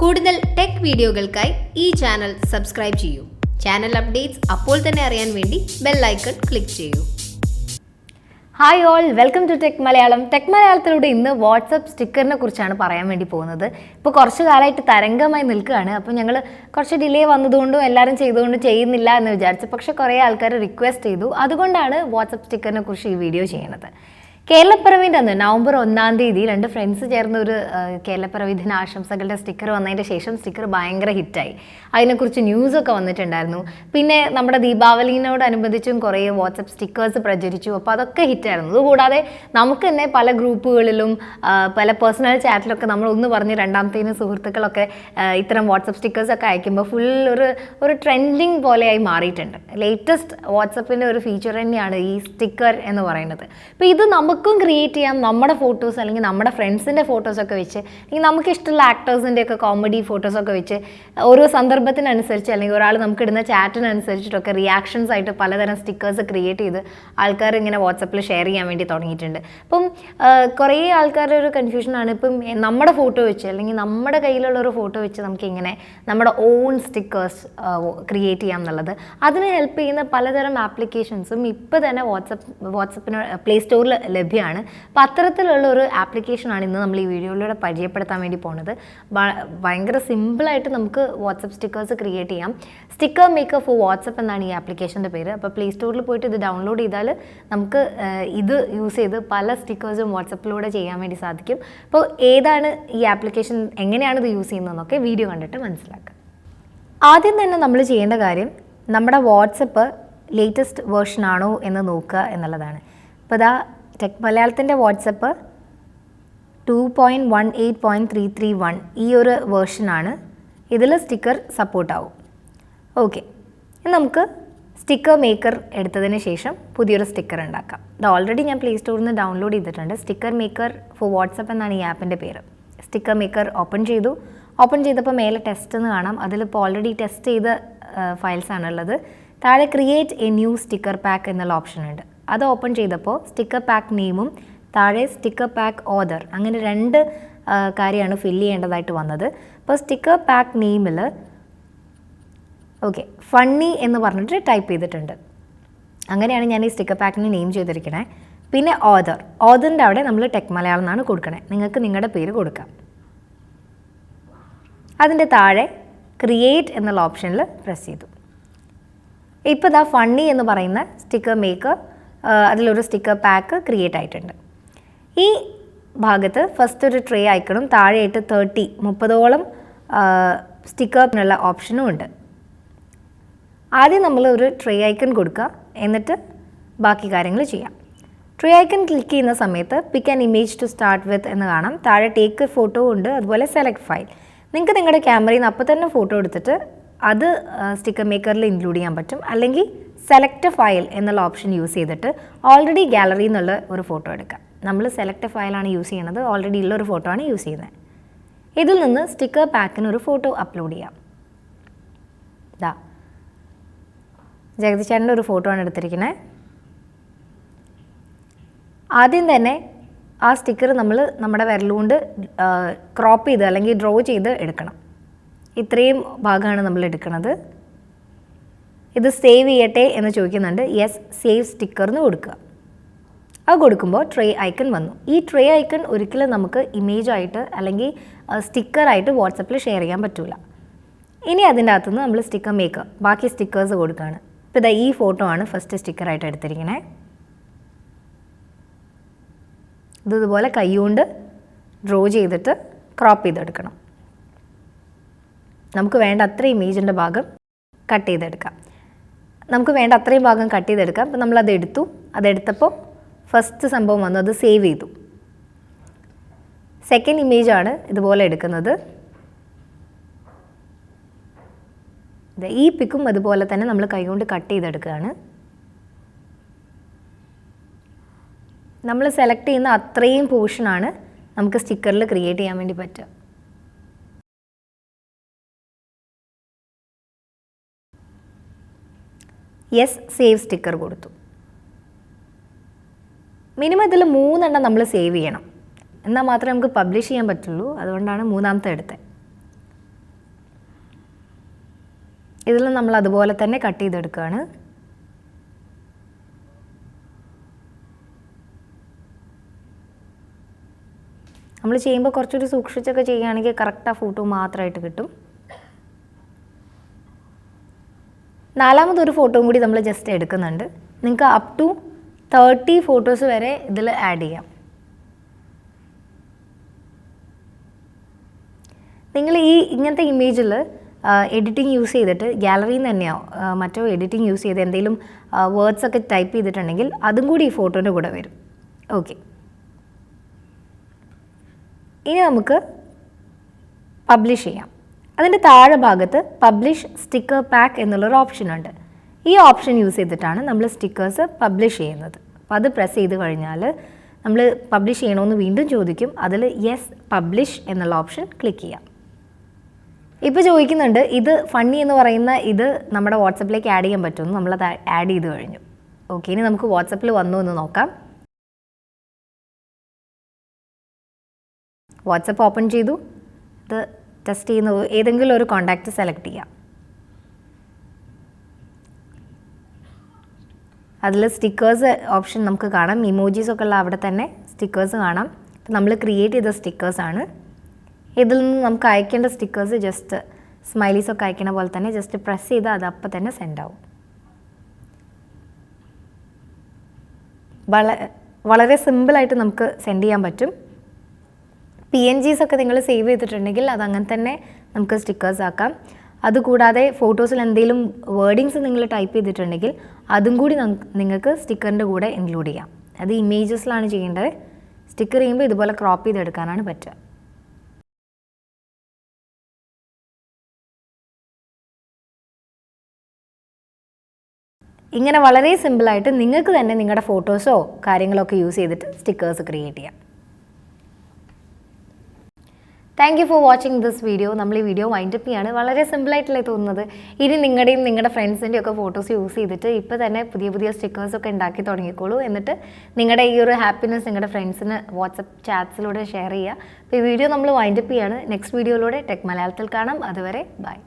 കൂടുതൽ ടെക് വീഡിയോകൾക്കായി ഈ ചാനൽ സബ്സ്ക്രൈബ് ചെയ്യൂ. ചാനൽ അപ്ഡേറ്റ്സ് അപ്പോൾ തന്നെ അറിയാൻ വേണ്ടി ബെൽ ഐക്കൺ ക്ലിക്ക് ചെയ്യൂ. Hi all, welcome to tech Malayalam. Tech മലയാളത്തിലൂടെ ഇന്ന് വാട്സപ്പ് സ്റ്റിക്കറിനെ കുറിച്ചാണ് പറയാൻ വേണ്ടി പോകുന്നത്. ഇപ്പോൾ കുറച്ച് കാലമായിട്ട് തരംഗമായി നിൽക്കുകയാണ്. അപ്പോൾ ഞങ്ങൾ കുറച്ച് ഡിലേ വന്നതുകൊണ്ടും എല്ലാവരും ചെയ്തുകൊണ്ടും ചെയ്യുന്നില്ല എന്ന് വിചാരിച്ചു. പക്ഷേ കുറേ ആൾക്കാർ റിക്വസ്റ്റ് ചെയ്തു. അതുകൊണ്ടാണ് വാട്സപ്പ് സ്റ്റിക്കറിനെ കുറിച്ച് ഈ വീഡിയോ ചെയ്യുന്നത്. കേരളപ്പിറവിൻ്റെ അന്ന് നവംബർ 1-ാം തീയതി 2 ഫ്രണ്ട്സ് ചേർന്ന് ഒരു കേരളപ്പിറവി ദിന ആശംസകളുടെ സ്റ്റിക്കർ വന്നതിൻ്റെ ശേഷം സ്റ്റിക്കർ ഭയങ്കര ഹിറ്റായി. അതിനെക്കുറിച്ച് ന്യൂസൊക്കെ വന്നിട്ടുണ്ടായിരുന്നു. പിന്നെ നമ്മുടെ ദീപാവലിനോടനുബന്ധിച്ചും കുറേ വാട്സപ്പ് സ്റ്റിക്കേഴ്സ് പ്രചരിച്ചു. അപ്പോൾ അതൊക്കെ ഹിറ്റായിരുന്നു. അതുകൂടാതെ നമുക്ക് തന്നെ പല ഗ്രൂപ്പുകളിലും പല പേഴ്സണൽ ചാറ്റിലൊക്കെ നമ്മൾ ഒന്ന് പറഞ്ഞ് രണ്ടാമത്തേന് സുഹൃത്തുക്കളൊക്കെ ഇത്തരം വാട്സപ്പ് സ്റ്റിക്കേഴ്സൊക്കെ അയക്കുമ്പോൾ ഫുൾ ഒരു ട്രെൻഡിങ് പോലെയായി മാറിയിട്ടുണ്ട്. ലേറ്റസ്റ്റ് വാട്സപ്പിൻ്റെ ഒരു ഫീച്ചർ തന്നെയാണ് ഈ സ്റ്റിക്കർ എന്ന് പറയുന്നത്. അപ്പോൾ ഇത് നമുക്കും ക്രിയേറ്റ് ചെയ്യാം. നമ്മുടെ ഫോട്ടോസ് അല്ലെങ്കിൽ നമ്മുടെ ഫ്രണ്ട്സിൻ്റെ ഫോട്ടോസൊക്കെ വെച്ച്, അല്ലെങ്കിൽ നമുക്ക് ഇഷ്ടമുള്ള ആക്ടേഴ്സിൻ്റെയൊക്കെ കോമഡി ഫോട്ടോസൊക്കെ വെച്ച് ഓരോ സന്ദർഭത്തിനനുസരിച്ച് അല്ലെങ്കിൽ ഒരാൾ നമുക്ക് ഇടുന്ന ചാറ്റിനനുസരിച്ചിട്ടൊക്കെ റിയാക്ഷൻസ് ആയിട്ട് പലതരം സ്റ്റിക്കേഴ്സ് ക്രിയേറ്റ് ചെയ്ത് ആൾക്കാർ ഇങ്ങനെ വാട്സപ്പിൽ ഷെയർ ചെയ്യാൻ വേണ്ടി തുടങ്ങിയിട്ടുണ്ട്. അപ്പം കുറേ ആൾക്കാരുടെ ഒരു കൺഫ്യൂഷനാണ് ഇപ്പം നമ്മുടെ ഫോട്ടോ വെച്ച് അല്ലെങ്കിൽ നമ്മുടെ കയ്യിലുള്ള ഒരു ഫോട്ടോ വെച്ച് നമുക്ക് ഇങ്ങനെ നമ്മുടെ ഓൺ സ്റ്റിക്കേഴ്സ് ക്രിയേറ്റ് ചെയ്യാം എന്നുള്ളത്. അതിന് ഹെൽപ്പ് ചെയ്യുന്ന പലതരം ആപ്ലിക്കേഷൻസും ഇപ്പോൾ തന്നെ വാട്സപ്പിന് പ്ലേ സ്റ്റോറിൽ ലഭ്യമാണ്. അപ്പോൾ അത്തരത്തിലുള്ള ഒരു ആപ്ലിക്കേഷനാണ് ഇന്ന് നമ്മൾ ഈ വീഡിയോയിലൂടെ പരിചയപ്പെടുത്താൻ വേണ്ടി പോകുന്നത്. ഭയങ്കര സിമ്പിളായിട്ട് നമുക്ക് വാട്സപ്പ് സ്റ്റിക്കേഴ്സ് ക്രിയേറ്റ് ചെയ്യാം. സ്റ്റിക്കർ മേക്കർ ഫോർ വാട്സപ്പ് എന്നാണ് ഈ ആപ്ലിക്കേഷൻ്റെ പേര്. അപ്പോൾ പ്ലേ സ്റ്റോറിൽ പോയിട്ട് ഇത് ഡൗൺലോഡ് ചെയ്താൽ നമുക്ക് ഇത് യൂസ് ചെയ്ത് പല സ്റ്റിക്കേഴ്സും വാട്സപ്പിലൂടെ ചെയ്യാൻ വേണ്ടി സാധിക്കും. അപ്പോൾ ഏതാണ് ഈ ആപ്ലിക്കേഷൻ, എങ്ങനെയാണ് ഇത് യൂസ് ചെയ്യുന്നതെന്നൊക്കെ വീഡിയോ കണ്ടിട്ട് മനസ്സിലാക്കാം. ആദ്യം തന്നെ നമ്മൾ ചെയ്യേണ്ട കാര്യം നമ്മുടെ വാട്സപ്പ് ലേറ്റസ്റ്റ് വേർഷൻ ആണോ എന്ന് നോക്കുക എന്നുള്ളതാണ്. അപ്പോൾ ഇതാ ടെക് മലയാളത്തിൻ്റെ വാട്സപ്പ് 2.18.331 ഈ ഒരു വേർഷനാണ്. ഇതിൽ സ്റ്റിക്കർ സപ്പോർട്ടാവും. ഓക്കെ, നമുക്ക് സ്റ്റിക്കർ മേക്കർ എടുത്തതിന് ശേഷം പുതിയൊരു സ്റ്റിക്കർ ഉണ്ടാക്കാം. ഇത് ഓൾറെഡി ഞാൻ പ്ലേ സ്റ്റോറിൽ നിന്ന് ഡൗൺലോഡ് ചെയ്തിട്ടുണ്ട്. സ്റ്റിക്കർ മേക്കർ ഫോർ വാട്സപ്പ് എന്നാണ് ഈ ആപ്പിൻ്റെ പേര്. സ്റ്റിക്കർ മേക്കർ ഓപ്പൺ ചെയ്തു. ഓപ്പൺ ചെയ്തപ്പോൾ മേലെ ടെസ്റ്റ് എന്ന് കാണാം. അതിലിപ്പോൾ ഓൾറെഡി ടെസ്റ്റ് ചെയ്ത ഫയൽസാണുള്ളത്. താഴെ create a new sticker pack എന്നുള്ള ഓപ്ഷൻ ഉണ്ട്. അത് ഓപ്പൺ ചെയ്തപ്പോൾ സ്റ്റിക്കർ പാക്ക് നെയിമും താഴെ സ്റ്റിക്കർ പാക്ക് ഓർഡർ, അങ്ങനെ 2 കാര്യമാണ് ഫില്ല് ചെയ്യേണ്ടതായിട്ട് വന്നത്. അപ്പോൾ സ്റ്റിക്കർ പാക്ക് നെയിമിൽ ഓക്കെ ഫണ്ണി എന്ന് പറഞ്ഞിട്ട് ടൈപ്പ് ചെയ്തിട്ടുണ്ട്. അങ്ങനെയാണ് ഞാൻ ഈ സ്റ്റിക്കർ പാക്കിന് നെയിം ചെയ്തിരിക്കണേ. പിന്നെ ഓർഡറിൻ്റെ അവിടെ നമ്മൾ ടെക് മലയാളം എന്നാണ് കൊടുക്കണേ. നിങ്ങൾക്ക് നിങ്ങളുടെ പേര് കൊടുക്കാം. അതിൻ്റെ താഴെ ക്രിയേറ്റ് എന്നുള്ള ഓപ്ഷനിൽ പ്രസ് ചെയ്തു. ഇപ്പോൾ ഇതാ ഫണ്ണി എന്ന് പറയുന്ന സ്റ്റിക്കർ മേക്കർ അതിലൊരു സ്റ്റിക്കർ പാക്ക് ക്രിയേറ്റ് ആയിട്ടുണ്ട്. ഈ ഭാഗത്ത് ഫസ്റ്റ് ഒരു ട്രേ ഐക്കണും താഴെയായിട്ട് 30ഓളം സ്റ്റിക്കറിനുള്ള ഓപ്ഷനും ഉണ്ട്. ആദ്യം നമ്മൾ ഒരു ട്രേ ഐക്കൺ കൊടുക്കുക, എന്നിട്ട് ബാക്കി കാര്യങ്ങൾ ചെയ്യാം. ട്രേ ഐക്കൺ ക്ലിക്ക് ചെയ്യുന്ന സമയത്ത് pick an image to start with എന്ന് കാണാം. താഴെ ടേക്ക് ഫോട്ടോ ഉണ്ട്, അതുപോലെ സെലക്ട് ഫയൽ. നിങ്ങൾക്ക് നിങ്ങളുടെ ക്യാമറയിൽ നിന്ന് അപ്പോൾ തന്നെ ഫോട്ടോ എടുത്തിട്ട് അത് സ്റ്റിക്കർ മേക്കറിൽ ഇൻക്ലൂഡ് ചെയ്യാൻ പറ്റും. അല്ലെങ്കിൽ സെലക്ട് ഫയൽ എന്നുള്ള ഓപ്ഷൻ യൂസ് ചെയ്തിട്ട് ഓൾറെഡി ഗാലറിയിൽ നിന്നുള്ള ഒരു ഫോട്ടോ എടുക്കാം. നമ്മൾ സെലക്ട് ഫയലാണ് യൂസ് ചെയ്യുന്നത്, ഓൾറെഡി ഉള്ളൊരു ഫോട്ടോ ആണ് യൂസ് ചെയ്യുന്നത്. ഇതിൽ നിന്ന് സ്റ്റിക്കർ പാക്കിന് ഒരു ഫോട്ടോ അപ്ലോഡ് ചെയ്യാം. ഇതാ ജഗതിച്ചേട്ടൻ്റെ ഒരു ഫോട്ടോ ആണ് എടുത്തിരിക്കുന്നത്. ആദ്യം തന്നെ ആ സ്റ്റിക്കർ നമ്മൾ നമ്മുടെ വിരലുകൊണ്ട് ക്രോപ്പ് ചെയ്ത് അല്ലെങ്കിൽ ഡ്രോ ചെയ്ത് എടുക്കണം. ഇത്രയും ഭാഗമാണ് നമ്മൾ എടുക്കുന്നത്. ഇത് സേവ് ചെയ്യട്ടെ എന്ന് ചോദിക്കുന്നുണ്ട്. യെസ്, സേവ് സ്റ്റിക്കർ എന്ന് കൊടുക്കുക. അത് കൊടുക്കുമ്പോൾ ട്രേ ഐക്കൺ വന്നു. ഈ ട്രേ ഐക്കൺ ഒരിക്കലും നമുക്ക് ഇമേജായിട്ട് അല്ലെങ്കിൽ സ്റ്റിക്കറായിട്ട് വാട്സപ്പിൽ ഷെയർ ചെയ്യാൻ പറ്റില്ല. ഇനി അതിൻ്റെ അകത്തുനിന്ന് നമ്മൾ സ്റ്റിക്കർ മേക്കർ ബാക്കി സ്റ്റിക്കേഴ്സ് കൊടുക്കുകയാണ്. ഇപ്പോൾ ഇതാ ഈ ഫോട്ടോ ആണ് ഫസ്റ്റ് സ്റ്റിക്കറായിട്ട് എടുത്തിരിക്കണേ. ഇതുപോലെ കൈകൊണ്ട് ഡ്രോ ചെയ്തിട്ട് ക്രോപ്പ് ചെയ്തെടുക്കണം. നമുക്ക് വേണ്ട അത്ര ഇമേജിൻ്റെ ഭാഗം കട്ട് ചെയ്തെടുക്കാം. നമുക്ക് വേണ്ട അത്രയും ഭാഗം കട്ട് ചെയ്തെടുക്കാം. അപ്പോൾ നമ്മളത് എടുത്തു. അതെടുത്തപ്പോൾ ഫസ്റ്റ് സംഭവം വന്നു, അത് സേവ് ചെയ്തു. സെക്കൻഡ് ഇമേജാണ് ഇതുപോലെ എടുക്കുന്നത്. ഈ പിക്കും അതുപോലെ തന്നെ നമ്മൾ കൈകൊണ്ട് കട്ട് ചെയ്തെടുക്കുകയാണ്. നമ്മൾ സെലക്ട് ചെയ്യുന്ന അത്രയും പോർഷനാണ് നമുക്ക് സ്റ്റിക്കറിൽ ക്രിയേറ്റ് ചെയ്യാൻ വേണ്ടി പറ്റുക. യെസ്, സേവ് സ്റ്റിക്കർ കൊടുത്തു. മിനിമം ഇതിൽ 3 നമ്മൾ സേവ് ചെയ്യണം. എന്നാൽ മാത്രമേ നമുക്ക് പബ്ലിഷ് ചെയ്യാൻ പറ്റുള്ളൂ. അതുകൊണ്ടാണ് 3ാമത്തെ എടുത്തത്. ഇതിൽ നമ്മൾ അതുപോലെ തന്നെ കട്ട് ചെയ്തെടുക്കുകയാണ്. നമ്മൾ ചെയ്യുമ്പോൾ കുറച്ചൊരു സൂക്ഷിച്ചൊക്കെ ചെയ്യുകയാണെങ്കിൽ കറക്റ്റ് ആ ഫോട്ടോ മാത്രമായിട്ട് കിട്ടും. നാലാമതൊരു ഫോട്ടോയും കൂടി നമ്മൾ ജസ്റ്റ് എടുക്കുന്നുണ്ട്. നിങ്ങൾക്ക് അപ് ടു 30 ഫോട്ടോസ് വരെ ഇതിൽ ആഡ് ചെയ്യാം. നിങ്ങൾ ഇങ്ങനത്തെ ഇമേജിൽ എഡിറ്റിംഗ് യൂസ് ചെയ്തിട്ട് ഗാലറിയിൽ നിന്ന് തന്നെയോ മറ്റോ എഡിറ്റിംഗ് യൂസ് ചെയ്ത് എന്തെങ്കിലും വേർഡ്സ് ഒക്കെ ടൈപ്പ് ചെയ്തിട്ടുണ്ടെങ്കിൽ അതും കൂടി ഈ ഫോട്ടോൻ്റെ കൂടെ വരും. ഓക്കെ, ഇനി നമുക്ക് പബ്ലിഷ് ചെയ്യാം. അതിൻ്റെ താഴെ ഭാഗത്ത് പബ്ലിഷ് സ്റ്റിക്കർ പാക്ക് എന്നുള്ളൊരു ഓപ്ഷൻ ഉണ്ട്. ഈ ഓപ്ഷൻ യൂസ് ചെയ്തിട്ടാണ് നമ്മൾ സ്റ്റിക്കേഴ്സ് പബ്ലിഷ് ചെയ്യുന്നത്. അപ്പോൾ അത് പ്രസ് ചെയ്ത് കഴിഞ്ഞാൽ നമ്മൾ പബ്ലിഷ് ചെയ്യണമെന്ന് വീണ്ടും ചോദിക്കും. അതിൽ യെസ് പബ്ലിഷ് എന്നുള്ള ഓപ്ഷൻ ക്ലിക്ക് ചെയ്യാം. ഇപ്പോൾ ചോദിക്കുന്നുണ്ട് ഇത് ഫണ്ണി എന്ന് പറയുന്ന ഇത് നമ്മുടെ വാട്സപ്പിലേക്ക് ആഡ് ചെയ്യാൻ പറ്റുമെന്ന്. നമ്മളത് ആഡ് ചെയ്ത് കഴിഞ്ഞു. ഓക്കെ, ഇനി നമുക്ക് വാട്സപ്പിൽ വന്നു എന്ന് നോക്കാം. വാട്സപ്പ് ഓപ്പൺ ചെയ്തു. ഇത് ടെസ്റ്റ് ചെയ്യുന്ന ഏതെങ്കിലും ഒരു കോൺടാക്റ്റ് സെലക്ട് ചെയ്യാം. അതിൽ സ്റ്റിക്കേഴ്സ് ഓപ്ഷൻ നമുക്ക് കാണാം. ഇമോജീസൊക്കെ ഉള്ള അവിടെ തന്നെ സ്റ്റിക്കേഴ്സ് കാണാം. അപ്പോൾ നമ്മൾ ക്രിയേറ്റ് ചെയ്ത സ്റ്റിക്കേഴ്സാണ്. ഇതിൽ നിന്ന് നമുക്ക് അയക്കേണ്ട സ്റ്റിക്കേഴ്സ് ജസ്റ്റ് സ്മൈലീസൊക്കെ അയക്കണ പോലെ തന്നെ ജസ്റ്റ് പ്രസ് ചെയ്താൽ അത് അപ്പം തന്നെ സെൻഡ് ആവും. വളരെ സിമ്പിളായിട്ട് നമുക്ക് സെൻഡ് ചെയ്യാൻ പറ്റും. PNGs ഒക്കെ നിങ്ങൾ സേവ് ചെയ്തിട്ടുണ്ടെങ്കിൽ അതങ്ങനെ തന്നെ നമുക്ക് സ്റ്റിക്കേഴ്സ് ആക്കാം. അതുകൂടാതെ ഫോട്ടോസിൽ എന്തെങ്കിലും വേർഡിങ്സ് നിങ്ങൾ ടൈപ്പ് ചെയ്തിട്ടുണ്ടെങ്കിൽ അതും കൂടി നിങ്ങൾക്ക് സ്റ്റിക്കറിൻ്റെ കൂടെ ഇൻക്ലൂഡ് ചെയ്യാം. അത് ഇമേജസിലാണ് ചെയ്യേണ്ടത്. സ്റ്റിക്കർ ചെയ്യുമ്പോൾ ഇതുപോലെ ക്രോപ്പ് ചെയ്തെടുക്കാനാണ് പറ്റുക. ഇങ്ങനെ വളരെ സിമ്പിളായിട്ട് നിങ്ങൾക്ക് തന്നെ നിങ്ങളുടെ ഫോട്ടോസോ കാര്യങ്ങളൊക്കെ യൂസ് ചെയ്തിട്ട് സ്റ്റിക്കേഴ്സ് ക്രിയേറ്റ് ചെയ്യാം. Thank you for watching this video. നമ്മൾ ഈ വീഡിയോ വൈൻഡപ്പ് ചെയ്യാണ്. വളരെ സിമ്പിളായിട്ടല്ലേ തോന്നുന്നത്. ഇനി നിങ്ങളുടെ ഫ്രണ്ട്സിൻ്റെയും ഒക്കെ ഫോട്ടോസ് യൂസ് ചെയ്തിട്ട് ഇപ്പോൾ തന്നെ പുതിയ പുതിയ സ്റ്റിക്കേഴ്സൊക്കെ ഉണ്ടാക്കി തുടങ്ങിക്കോളൂ. എന്നിട്ട് നിങ്ങളുടെ ഈ ഒരു ഹാപ്പിനെസ് നിങ്ങളുടെ ഫ്രണ്ട്സിന് വാട്സപ്പ് ചാറ്റ്സിലൂടെ ഷെയർ ചെയ്യുക. അപ്പോൾ ഈ വീഡിയോ നമ്മൾ വൈൻഡപ്പ് ചെയ്യാണ്. നെക്സ്റ്റ് വീഡിയോയിലൂടെ ടെക് മലയാളത്തിൽ കാണാം. അതുവരെ ബൈ.